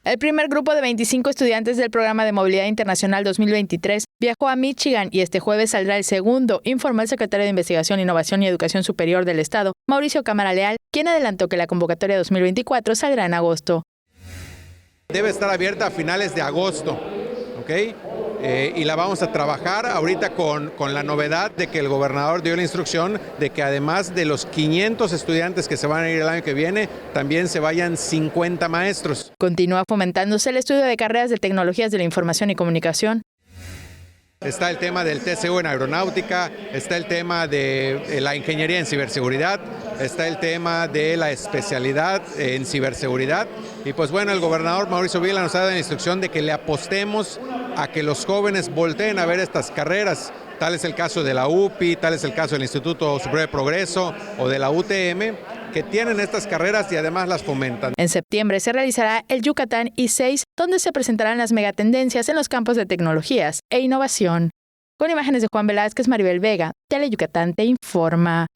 El primer grupo de 25 estudiantes del Programa de Movilidad Internacional 2023 viajó a Michigan y este jueves saldrá el segundo, informó el secretario de Investigación, Innovación y Educación Superior del Estado, Mauricio Cámara Leal, quien adelantó que la convocatoria 2024 saldrá en agosto. Debe estar abierta a finales de agosto, ¿ok? Y la vamos a trabajar ahorita con la novedad de que el gobernador dio la instrucción de que además de los 500 estudiantes que se van a ir el año que viene, también se vayan 50 maestros. Continúa fomentándose el estudio de carreras de tecnologías de la información y comunicación. Está el tema del TCU en aeronáutica, está el tema de la ingeniería en ciberseguridad, está el tema de la especialidad en ciberseguridad. Y pues bueno, el gobernador Mauricio Vila nos ha dado la instrucción de que le apostemos a que los jóvenes volteen a ver estas carreras. Tal es el caso de la UPI, tal es el caso del Instituto Superior de Progreso o de la UTM, que tienen estas carreras y además las fomentan. En septiembre se realizará el Yucatán I6, donde se presentarán las megatendencias en los campos de tecnologías e innovación. Con imágenes de Juan Velázquez, Maribel Vega, Tele Yucatán te informa.